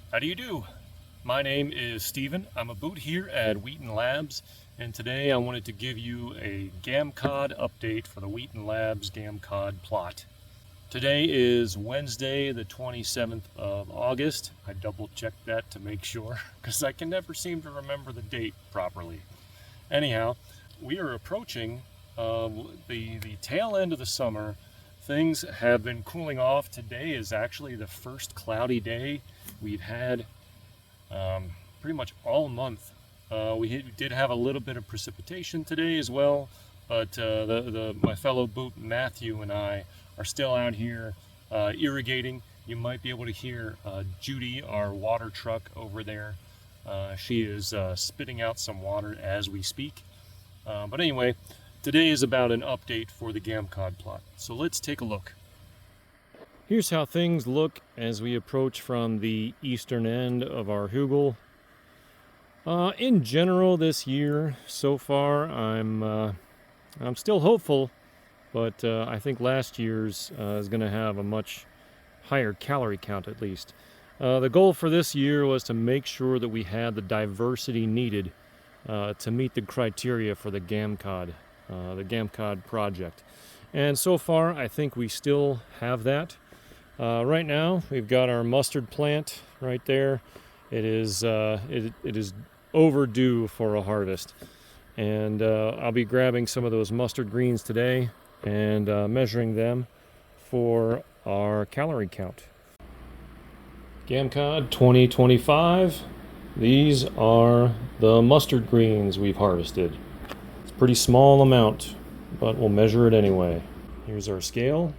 How do you do? My name is Steven. I'm a boot here at Wheaton Labs, and today I wanted to give you a GAMCOD update for the Wheaton Labs GAMCOD plot. Today is Wednesday, the 27th of August. I double checked that to make sure, because I can never seem to remember the date properly. Anyhow, we are approaching the tail end of the summer. Things have been cooling off. Today is actually the first cloudy day we've had pretty much all month. We did have a little bit of precipitation today as well, but my fellow boot Matthew and I are still out here irrigating. You might be able to hear Judy, our water truck over there. She is spitting out some water as we speak. But anyway, today is about an update for the GAMCOD plot. So let's take a look. Here's how things look as we approach from the eastern end of our hugel. In general, this year so far, I'm still hopeful, but I think last year's is going to have a much higher calorie count at least. The goal for this year was to make sure that we had the diversity needed to meet the criteria for the GAMCOD project. And so far, I think we still have that. Right now, we've got our mustard plant right there. It is overdue for a harvest, and I'll be grabbing some of those mustard greens today and measuring them for our calorie count. GAMCOD 2025. These are the mustard greens we've harvested. It's a pretty small amount, but we'll measure it anyway. Here's our scale.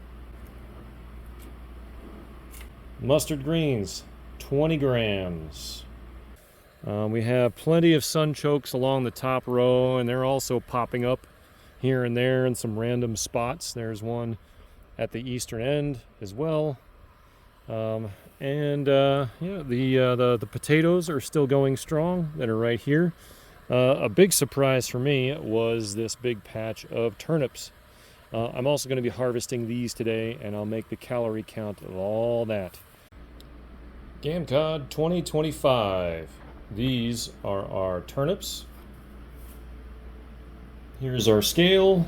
Mustard greens, 20 grams. We have plenty of sun chokes along the top row, and they're also popping up here and there in some random spots. There's one at the eastern end as well. The potatoes are still going strong that are right here. A big surprise for me was this big patch of turnips. I'm also going to be harvesting these today, and I'll make the calorie count of all that. GAMCOD 2025. These are our turnips. Here's our scale.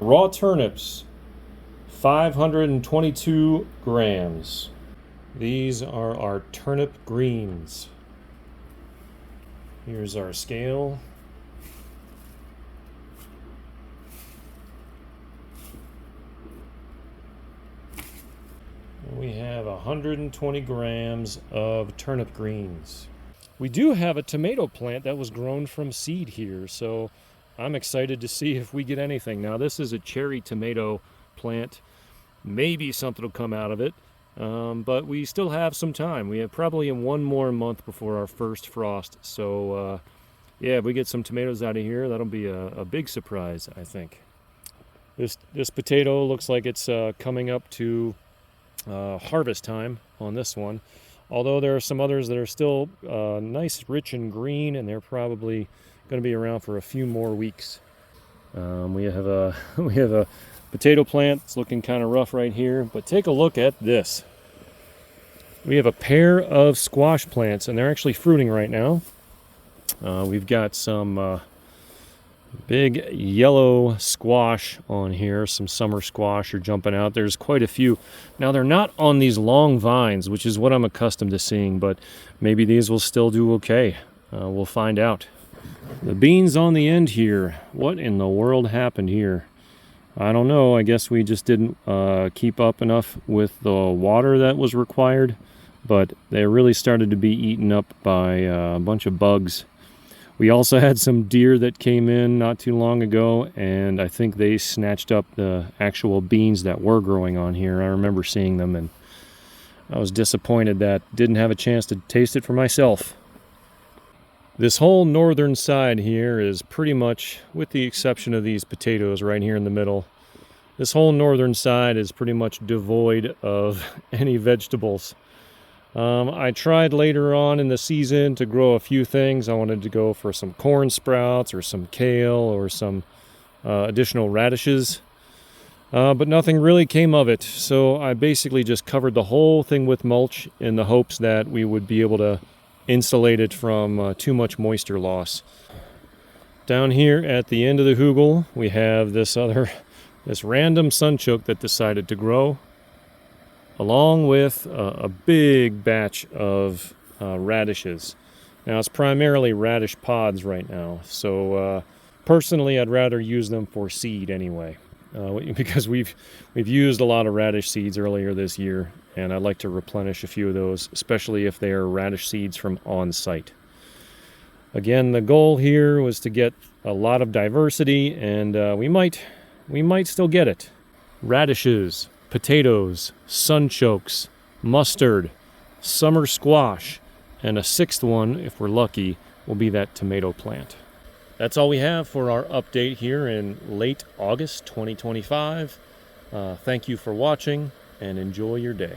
Raw turnips, 522 grams. These are our turnip greens. Here's our scale. We have 120 grams of turnip greens. We do have a tomato plant that was grown from seed here, so I'm excited to see if we get anything. Now, this is a cherry tomato plant. Maybe something will come out of it, but we still have some time. We have probably one more month before our first frost, so yeah, if we get some tomatoes out of here, that'll be a big surprise, I think. This potato looks like it's coming up to harvest time on this one, although there are some others that are still nice, rich and green, and they're probably going to be around for a few more weeks. We have a potato plant. It's looking kind of rough right here, but take a look at this. We have a pair of squash plants, and they're actually fruiting right now. We've got some big yellow squash on here. Some summer squash are jumping out. There's quite a few. Now, they're not on these long vines, which is what I'm accustomed to seeing, but maybe these will still do okay. We'll find out. The beans on the end here. What in the world happened here? I don't know. I guess we just didn't keep up enough with the water that was required, but they really started to be eaten up by a bunch of bugs. We also had some deer that came in not too long ago, and I think they snatched up the actual beans that were growing on here. I remember seeing them, and I was disappointed that didn't have a chance to taste it for myself. This whole northern side here is pretty much, with the exception of these potatoes right here in the middle, this whole northern side is pretty much devoid of any vegetables. I tried later on in the season to grow a few things. I wanted to go for some corn sprouts or some kale or some additional radishes. but nothing really came of it. So I basically just covered the whole thing with mulch in the hopes that we would be able to insulate it from too much moisture loss. Down here at the end of the hugel, we have this random sunchoke that decided to grow, along with a big batch of radishes. Now it's primarily radish pods right now, so personally I'd rather use them for seed anyway, because we've used a lot of radish seeds earlier this year, and I'd like to replenish a few of those, especially if they are radish seeds from on-site. Again, the goal here was to get a lot of diversity, and we might still get it. Radishes, potatoes, sunchokes, mustard, summer squash, and a sixth one, if we're lucky, will be that tomato plant. That's all we have for our update here in late August 2025. Thank you for watching, and enjoy your day.